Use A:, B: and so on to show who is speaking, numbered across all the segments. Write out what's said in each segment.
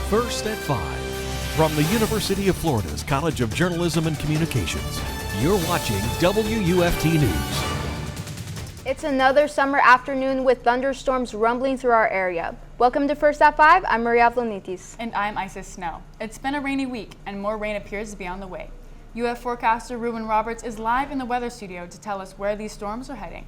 A: First at 5. From the University of Florida's College of Journalism and Communications, you're watching WUFT News.
B: It's another summer afternoon with thunderstorms rumbling through our area. Welcome to First at 5. I'm Avlonitis.
C: And I'm Isis Snow. It's been a rainy week, and more rain appears to be on the way. UF forecaster Reuben Roberts is live in the weather studio to tell us where these storms are heading.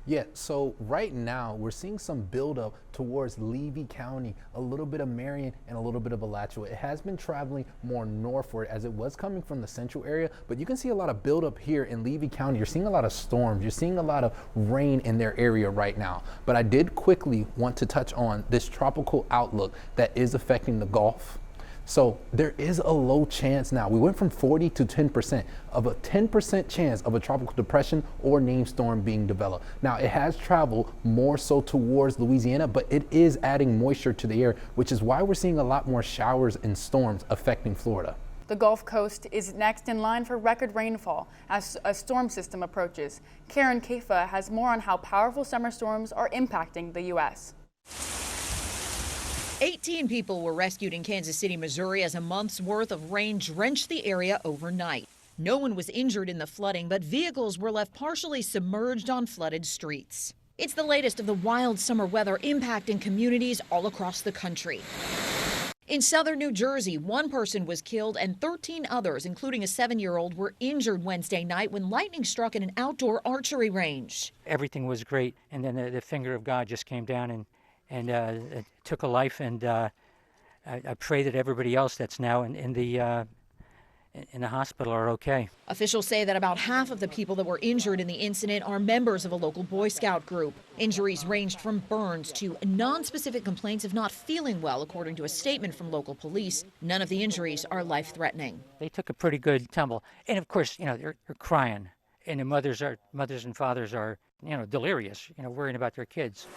D: Yeah, so right now we're seeing some buildup towards Levy County, a little bit of Marion and a little bit of Alachua. It has been traveling more northward as it was coming from the central area, but you can see a lot of buildup here in Levy County. You're seeing a lot of storms. You're seeing a lot of rain in their area right now. But I did quickly want to touch on this tropical outlook that is affecting the Gulf. So there is a low chance now. We went from 40 to 10% of a 10% chance of a tropical depression or named storm being developed. Now it has traveled more so towards Louisiana, but it is adding moisture to the air, which is why we're seeing a lot more showers and storms affecting Florida.
C: The Gulf Coast is next in line for record rainfall as a storm system approaches. Karen Kefa has more on how powerful summer storms are impacting the U.S.
E: 18 people were rescued in Kansas City, Missouri as a month's worth of rain drenched the area overnight. No one was injured in the flooding, but vehicles were left partially submerged on flooded streets. It's the latest of the wild summer weather impacting communities all across the country. In southern New Jersey, one person was killed and 13 others, including a 7-year-old, were injured Wednesday night when lightning struck in an outdoor archery range.
F: Everything was great, and then the finger of God just came down and it took a life, and I pray that everybody else that's now in the hospital are okay.
E: Officials say that about half of the people that were injured in the incident are members of a local Boy Scout group. Injuries ranged from burns to non-specific complaints of not feeling well, according to a statement from local police. None of the injuries are life-threatening.
F: They took a pretty good tumble, and of course, they're crying, and the mothers and fathers are, delirious, worrying about their kids.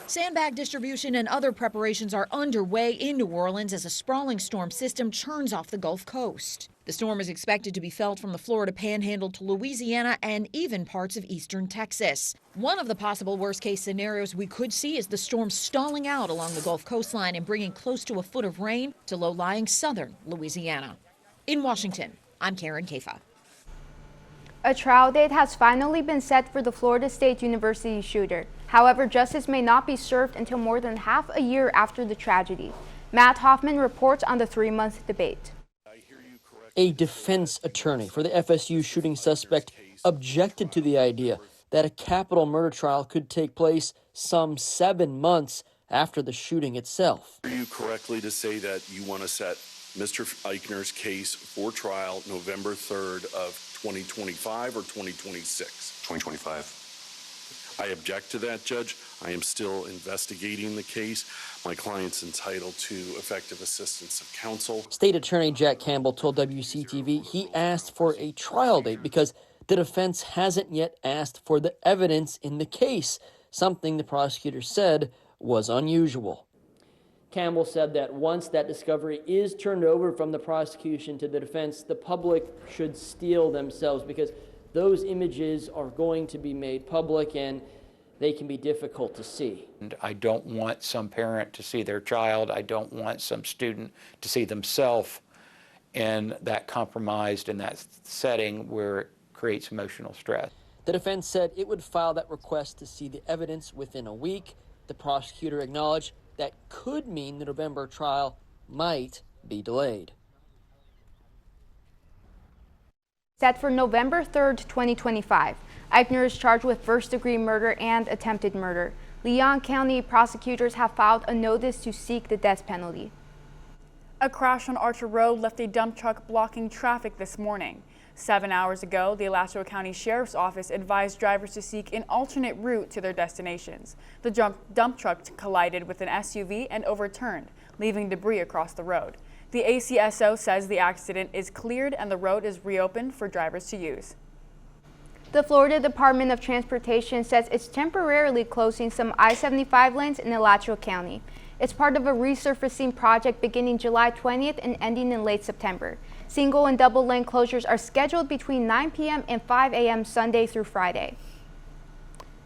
E: Sandbag distribution and other preparations are underway in New Orleans as a sprawling storm system churns off the Gulf Coast. The storm is expected to be felt from the Florida Panhandle to Louisiana and even parts of eastern Texas. One of the possible worst-case scenarios we could see is the storm stalling out along the Gulf coastline and bringing close to a foot of rain to low-lying southern Louisiana. In Washington, I'm Karen Kefa.
B: A trial date has finally been set for the Florida State University shooter. However, justice may not be served until more than half a year after the tragedy. Matt Hoffman reports on the 3-month debate.
G: A defense attorney for the FSU shooting suspect objected to the idea that a capital murder trial could take place some 7 months after the shooting itself.
H: Are you correctly to say that you want to set Mr. Eichner's case for trial November 3rd of 2025 or 2026?
I: 2025.
H: I object to that, Judge. I am still investigating the case. My client's entitled to effective assistance of counsel.
G: State Attorney Jack Campbell told WUFT-TV he asked for a trial date because the defense hasn't yet asked for the evidence in the case, something the prosecutor said was unusual. Campbell said that once that discovery is turned over from the prosecution to the defense, the public should steel themselves because those images are going to be made public and they can be difficult to see.
J: And I don't want some parent to see their child. I don't want some student to see themselves in that compromised in that setting where it creates emotional stress.
G: The defense said it would file that request to see the evidence within a week. The prosecutor acknowledged that could mean the November trial might be delayed.
B: Set for November 3rd, 2025. Eichner is charged with first-degree murder and attempted murder. Leon County prosecutors have filed a notice to seek the death penalty.
C: A crash on Archer Road left a dump truck blocking traffic this morning. 7 hours ago, the Alachua County Sheriff's Office advised drivers to seek an alternate route to their destinations. The dump truck collided with an SUV and overturned, leaving debris across the road. The ACSO says the accident is cleared and the road is reopened for drivers to use.
B: The Florida Department of Transportation says it's temporarily closing some I-75 lanes in Alachua County. It's part of a resurfacing project beginning July 20th and ending in late September. Single and double lane closures are scheduled between 9 p.m. and 5 a.m. Sunday through Friday.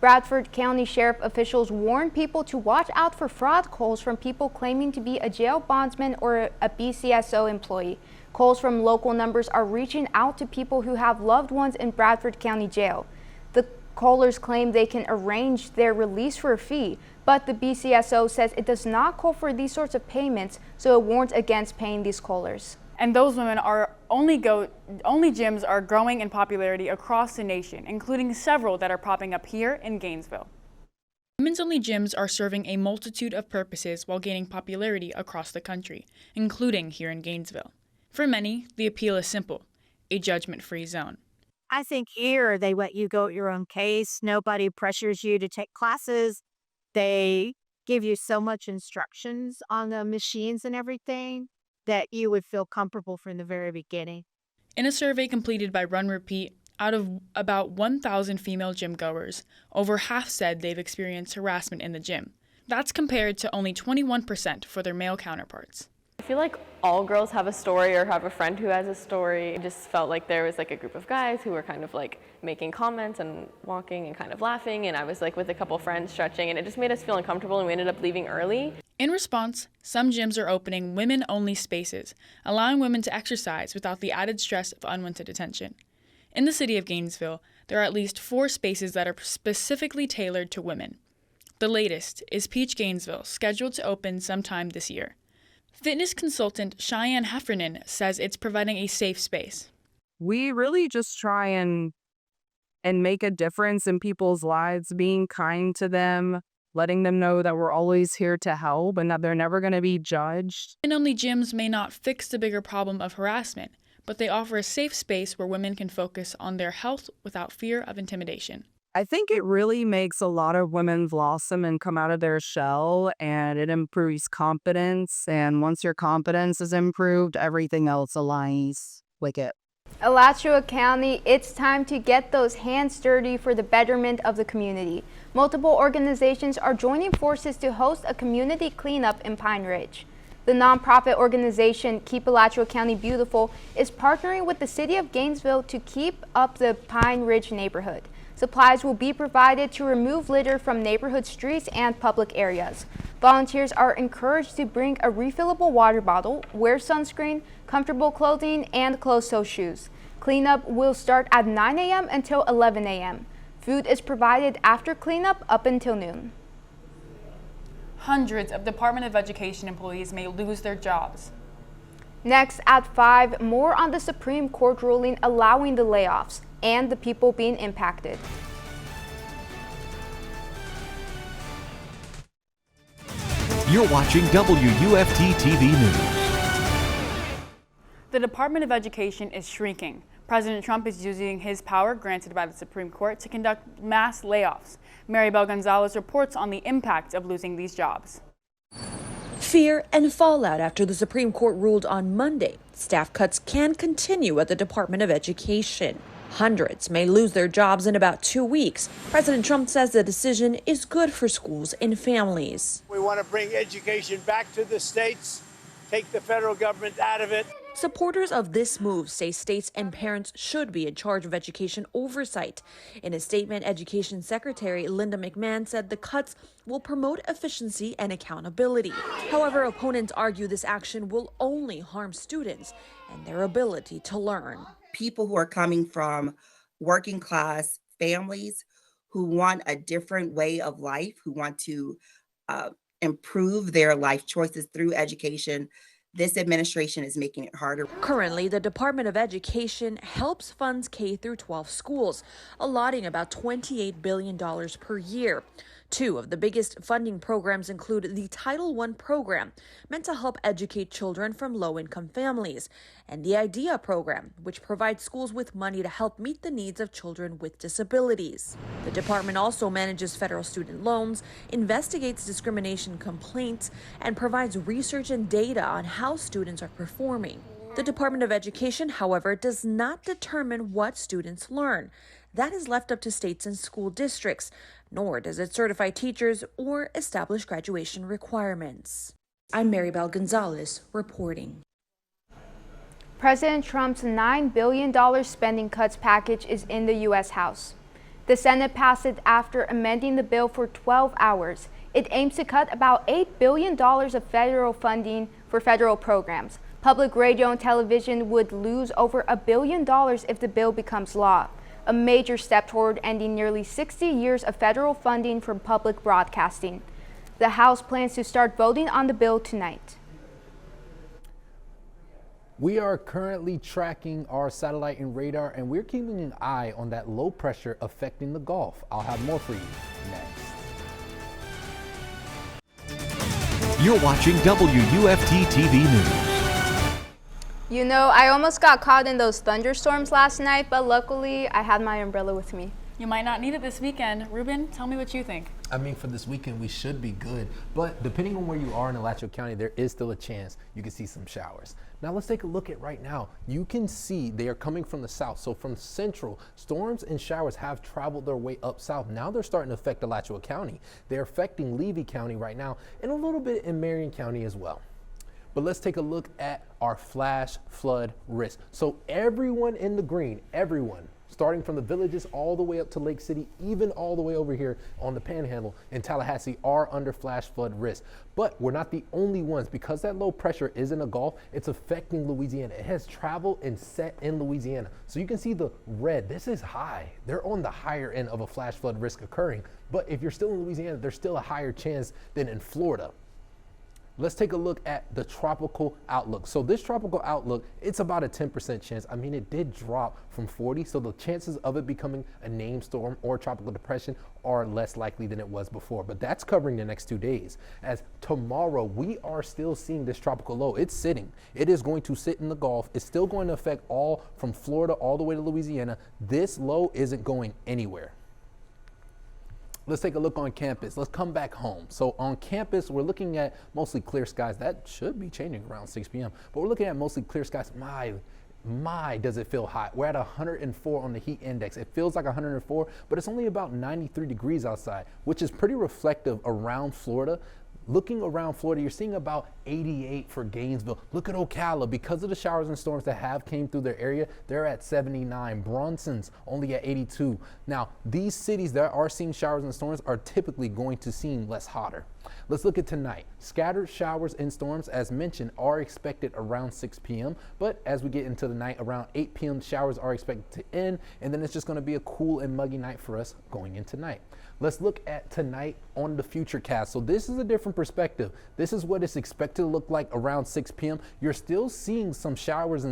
B: Bradford County Sheriff officials warn people to watch out for fraud calls from people claiming to be a jail bondsman or a BCSO employee. Calls from local numbers are reaching out to people who have loved ones in Bradford County Jail. The callers claim they can arrange their release for a fee, but the BCSO says it does not call for these sorts of payments, so it warns against paying these callers.
C: And those women are only gyms are growing in popularity across the nation, including several that are popping up here in Gainesville. Women's only gyms are serving a multitude of purposes while gaining popularity across the country, including here in Gainesville. For many, the appeal is simple: a judgment-free zone.
I: I think here they let you go at your own pace. Nobody pressures you to take classes. They give you so much instructions on the machines and everything that you would feel comfortable from the very beginning.
C: In a survey completed by Run Repeat, out of about 1,000 female gym goers, over half said they've experienced harassment in the gym. That's compared to only 21% for their male counterparts.
K: I feel like all girls have a story or have a friend who has a story. It just felt like there was like a group of guys who were kind of like making comments and walking and kind of laughing, and I was like with a couple friends stretching, and it just made us feel uncomfortable, and we ended up leaving early.
C: In response, some gyms are opening women-only spaces, allowing women to exercise without the added stress of unwanted attention. In the city of Gainesville, there are at least 4 spaces that are specifically tailored to women. The latest is Peach Gainesville, scheduled to open sometime this year. Fitness consultant Cheyenne Heffernan says it's providing a safe space.
L: We really just try and make a difference in people's lives, being kind to them, letting them know that we're always here to help and that they're never going to be judged.
C: Women-only gyms may not fix the bigger problem of harassment, but they offer a safe space where women can focus on their health without fear of intimidation.
L: I think it really makes a lot of women blossom and come out of their shell, and it improves confidence. And once your confidence is improved, everything else aligns with it.
B: Alachua County, it's time to get those hands dirty for the betterment of the community. Multiple organizations are joining forces to host a community cleanup in Pine Ridge. The nonprofit organization Keep Alachua County Beautiful is partnering with the city of Gainesville to keep up the Pine Ridge neighborhood. Supplies will be provided to remove litter from neighborhood streets and public areas. Volunteers are encouraged to bring a refillable water bottle, wear sunscreen, comfortable clothing, and closed-toe shoes. Cleanup will start at 9 a.m. until 11 a.m. Food is provided after cleanup up until noon.
C: Hundreds of Department of Education employees may lose their jobs.
B: Next at 5, more on the Supreme Court ruling allowing the layoffs and the people being impacted.
A: You're watching WUFT-TV News.
C: The Department of Education is shrinking. President Trump is using his power granted by the Supreme Court to conduct mass layoffs. Maribel Gonzalez reports on the impact of losing these jobs.
M: Fear and fallout after the Supreme Court ruled on Monday. Staff cuts can continue at the Department of Education. Hundreds may lose their jobs in about 2 weeks. President Trump says the decision is good for schools and families.
N: We want to bring education back to the states, take the federal government out of it.
M: Supporters of this move say states and parents should be in charge of education oversight. In a statement, Education Secretary Linda McMahon said the cuts will promote efficiency and accountability. However, opponents argue this action will only harm students and their ability to learn.
O: People who are coming from working class families who want a different way of life, who want to improve their life choices through education, this administration is making it harder.
M: Currently, the Department of Education helps fund K-12 schools, allotting about $28 billion per year. 2 of the biggest funding programs include the Title I program, meant to help educate children from low-income families, and the IDEA program, which provides schools with money to help meet the needs of children with disabilities. The department also manages federal student loans, investigates discrimination complaints, and provides research and data on how students are performing. The Department of Education, however, does not determine what students learn. That is left up to states and school districts, nor does it certify teachers or establish graduation requirements. I'm Maribel Gonzalez reporting.
B: President Trump's $9 billion spending cuts package is in the U.S. House. The Senate passed it after amending the bill for 12 hours. It aims to cut about $8 billion of federal funding for federal programs. Public radio and television would lose over $1 billion if the bill becomes law, a major step toward ending nearly 60 years of federal funding for public broadcasting. The House plans to start voting on the bill tonight.
D: We are currently tracking our satellite and radar, and we're keeping an eye on that low pressure affecting the Gulf. I'll have more for you next.
A: You're watching WUFT-TV News.
B: You know, I almost got caught in those thunderstorms last night, but luckily I had my umbrella with me.
C: You might not need it this weekend. Reuben, tell me what you think.
D: I mean, for this weekend, we should be good. But depending on where you are in Alachua County, there is still a chance you can see some showers. Now, let's take a look at right now. You can see they are coming from the south. So from central, storms and showers have traveled their way up south. Now they're starting to affect Alachua County. They're affecting Levy County right now and a little bit in Marion County as well. But let's take a look at our flash flood risk. So everyone in the green, everyone, starting from the villages all the way up to Lake City, even all the way over here on the Panhandle in Tallahassee, are under flash flood risk. But we're not the only ones. Because that low pressure is in the Gulf, it's affecting Louisiana. It has traveled and set in Louisiana. So you can see the red, this is high. They're on the higher end of a flash flood risk occurring. But if you're still in Louisiana, there's still a higher chance than in Florida. Let's take a look at the tropical outlook. So this tropical outlook, it's about a 10% chance. I mean, it did drop from 40, so the chances of it becoming a named storm or tropical depression are less likely than it was before. But that's covering the next 2 days. As tomorrow, we are still seeing this tropical low. It's sitting. It is going to sit in the Gulf. It's still going to affect all from Florida all the way to Louisiana. This low isn't going anywhere. Let's take a look on campus. Let's come back home. So on campus, we're looking at mostly clear skies. That should be changing around 6 p.m. But we're looking at mostly clear skies. My, does it feel hot. We're at 104 on the heat index. It feels like 104, but it's only about 93 degrees outside, which is pretty reflective around Florida. Looking around Florida, you're seeing about 88 for Gainesville. Look at Ocala. Because of the showers and storms that have came through their area, they're at 79. Bronson's only at 82. Now, these cities that are seeing showers and storms are typically going to seem less hotter. Let's look at tonight. Scattered showers and storms, as mentioned, are expected around 6 p.m. But as we get into the night, around 8 p.m., showers are expected to end. And then it's just going to be a cool and muggy night for us going into night. Let's look at tonight on the futurecast. So this is a different perspective. This is what it's expected to look like around 6 p.m. You're still seeing some showers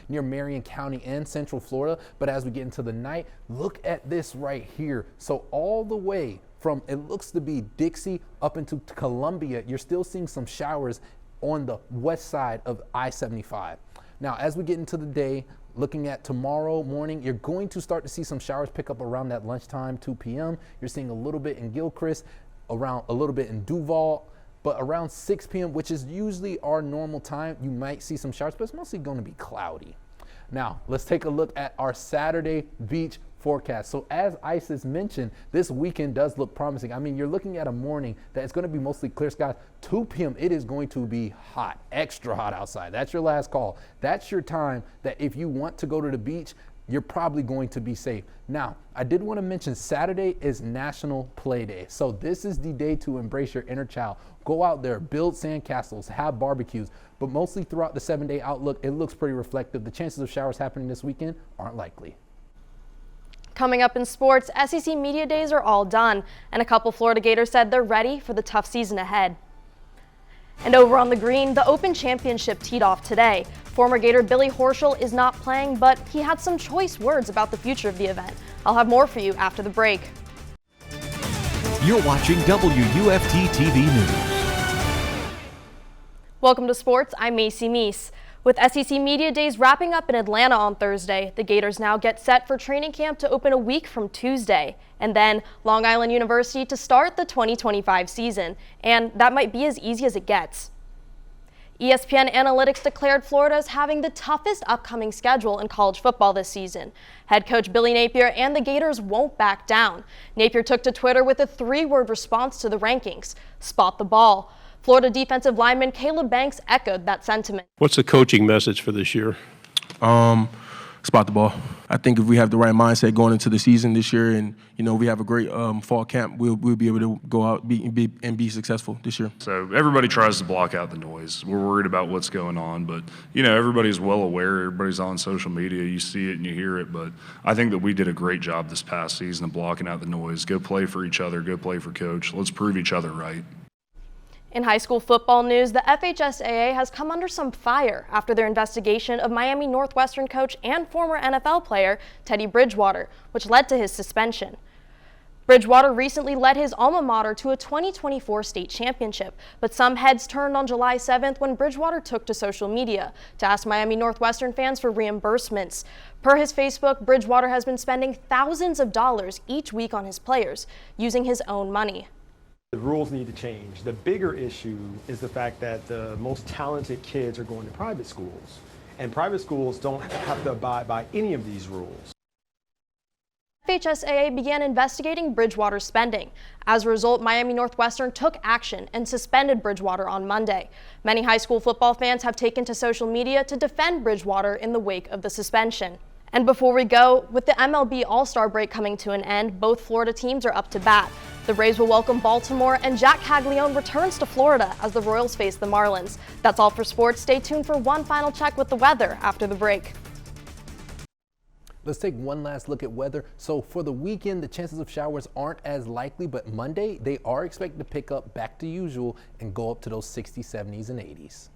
D: near Marion County and Central Florida. But as we get into the night, look at this right here. So all the way from, it looks to be Dixie up into Columbia, you're still seeing some showers on the west side of I-75. Now, as we get into the day, looking at tomorrow morning, you're going to start to see some showers pick up around that lunchtime, 2 p.m. You're seeing a little bit in Gilchrist, around a little bit in Duval, but around 6 p.m., which is usually our normal time, you might see some showers, but it's mostly going to be cloudy. Now, let's take a look at our Saturday beach forecast. So as Isis mentioned, this weekend does look promising. I mean, you're looking at a morning that it's going to be mostly clear skies. 2 p.m., it is going to be hot, extra hot outside. That's your last call. That's your time that if you want to go to the beach, you're probably going to be safe. Now, I did want to mention Saturday is National Play Day. So this is the day to embrace your inner child. Go out there, build sandcastles, have barbecues, but mostly throughout the 7-day outlook, it looks pretty reflective. The chances of showers happening this weekend aren't likely.
P: Coming up in sports, SEC Media Days are all done, and a couple Florida Gators said they're ready for the tough season ahead. And over on the green, the Open Championship teed off today. Former Gator Billy Horschel is not playing, but he had some choice words about the future of the event. I'll have more for you after the break.
A: You're watching WUFT-TV News.
P: Welcome to sports. I'm Macy Meis. With SEC Media Days wrapping up in Atlanta on Thursday, the Gators now get set for training camp to open a week from Tuesday, and then Long Island University to start the 2025 season, and that might be as easy as it gets. ESPN Analytics declared Florida is having the toughest upcoming schedule in college football this season. Head coach Billy Napier and the Gators won't back down. Napier took to Twitter with a 3-word response to the rankings: spot the ball. Florida defensive lineman Caleb Banks echoed that sentiment.
Q: What's the coaching message for this year? spot the ball. I think if we have the right mindset going into the season this year, and we have a great fall camp, we'll be able to go out and be successful this year.
R: So everybody tries to block out the noise. We're worried about what's going on, but everybody's well aware. Everybody's on social media. You see it and you hear it. But I think that we did a great job this past season of blocking out the noise. Go play for each other. Go play for coach. Let's prove each other right.
P: In high school football news, the FHSAA has come under some fire after their investigation of Miami Northwestern coach and former NFL player Teddy Bridgewater, which led to his suspension. Bridgewater recently led his alma mater to a 2024 state championship, but some heads turned on July 7th when Bridgewater took to social media to ask Miami Northwestern fans for reimbursements. Per his Facebook, Bridgewater has been spending thousands of dollars each week on his players, using his own money.
S: The rules need to change. The bigger issue is the fact that the most talented kids are going to private schools, and private schools don't have to abide by any of these rules.
P: FHSAA began investigating Bridgewater's spending. As a result, Miami Northwestern took action and suspended Bridgewater on Monday. Many high school football fans have taken to social media to defend Bridgewater in the wake of the suspension. And before we go, with the MLB All-Star break coming to an end, both Florida teams are up to bat. The Rays will welcome Baltimore, and Jack Caglione returns to Florida as the Royals face the Marlins. That's all for sports. Stay tuned for one final check with the weather after the break.
D: Let's take one last look at weather. So for the weekend, the chances of showers aren't as likely, but Monday, they are expected to pick up back to usual and go up to those 60s, 70s, and 80s.